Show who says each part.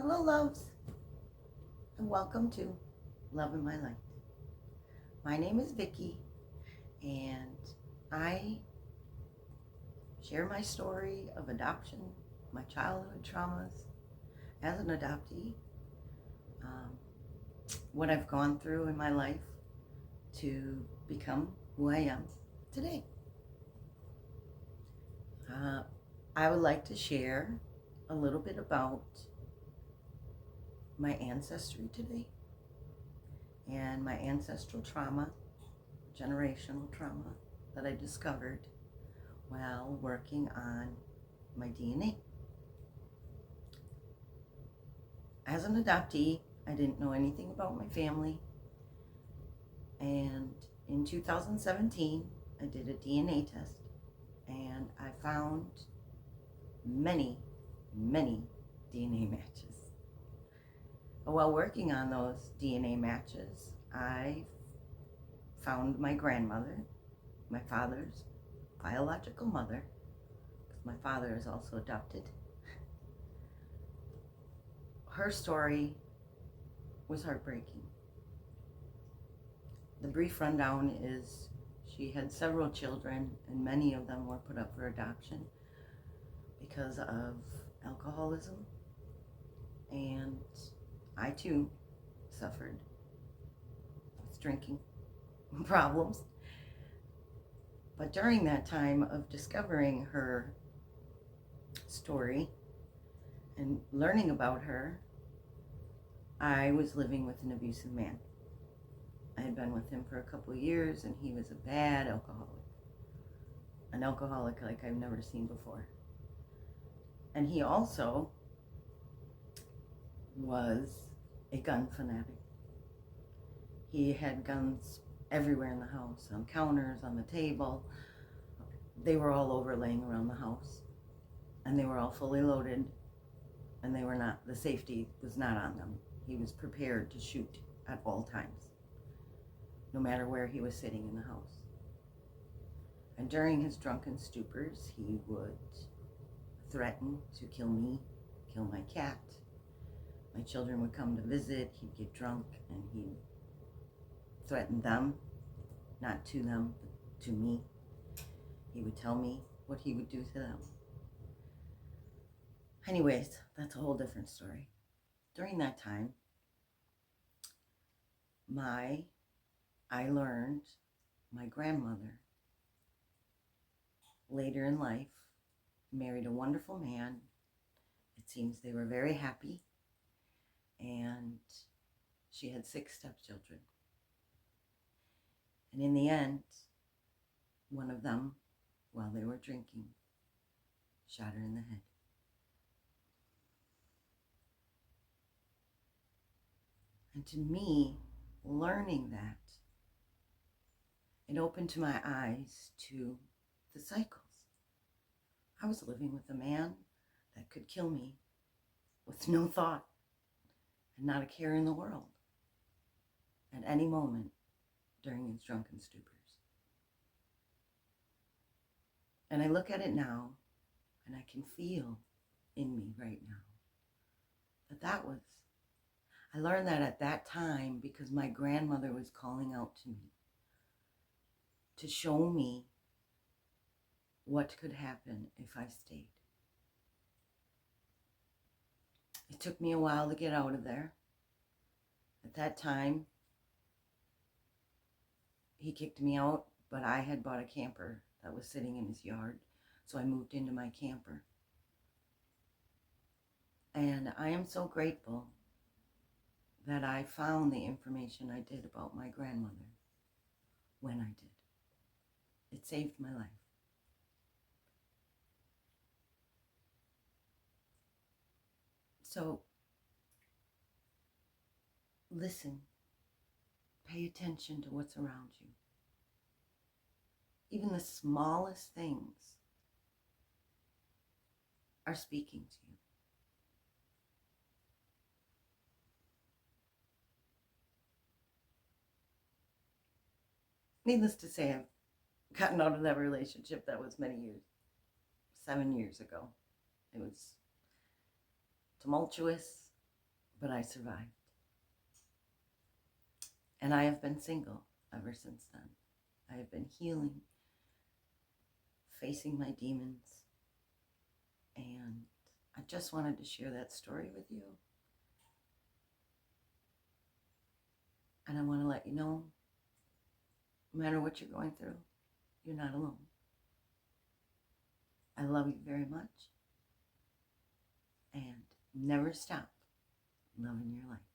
Speaker 1: Hello, loves, and welcome to Love in My Life. My name is Vicki, and I share my story of adoption, my childhood traumas as an adoptee, um, what I've gone through in my life to become who I am today. I would like to share a little bit about my ancestry today and my ancestral trauma, generational trauma that I discovered while working on my DNA. As an adoptee, I didn't know anything about my family, and in 2017 I did a DNA test and I found many DNA matches. But while working on those DNA matches, I found my grandmother, my father's biological mother, because my father is also adopted. Her story was heartbreaking. The brief rundown is she had several children, and many of them were put up for adoption because of alcoholism, and I too suffered with drinking problems. But during that time of discovering her story and learning about her, I was living with an abusive man. I had been with him for a couple of years, and he was a bad alcoholic. An alcoholic like I've never seen before. And he also was a gun fanatic. He had guns everywhere in the house, on counters, on the table. They were all over laying around the house, and they were all fully loaded, and they were not, the safety was not on them. He was prepared to shoot at all times, no matter where he was sitting in the house. And during his drunken stupors, he would threaten to kill me, kill my cat. My children would come to visit. He'd get drunk and he'd threaten them, not to them, but to me. He would tell me what he would do to them. Anyways, that's a whole different story. During that time, I learned my grandmother, later in life, married a wonderful man. It seems they were very happy, and she had 6 stepchildren. And in the end, one of them, while they were drinking, shot her in the head. And to me, learning that, it opened to my eyes to the cycles. I was living with a man that could kill me with no thought and not a care in the world at any moment during his drunken stupors. And I look at it now, and I can feel in me right now that I learned that at that time because my grandmother was calling out to me to show me what could happen if I stayed. It took me a while to get out of there. At that time, he kicked me out, but I had bought a camper that was sitting in his yard, so I moved into my camper. And I am so grateful that I found the information I did about my grandmother when I did. It saved my life. So, listen, pay attention to what's around you. Even the smallest things are speaking to you. Needless to say, I've gotten out of that relationship that was many years, 7 years ago. It was tumultuous. but I survived. And I have been single ever since then. I have been healing, facing my demons, and I just wanted to share that story with you. And I want to let you know, no matter what you're going through, you're not alone. I love you very much, and never stop loving your life.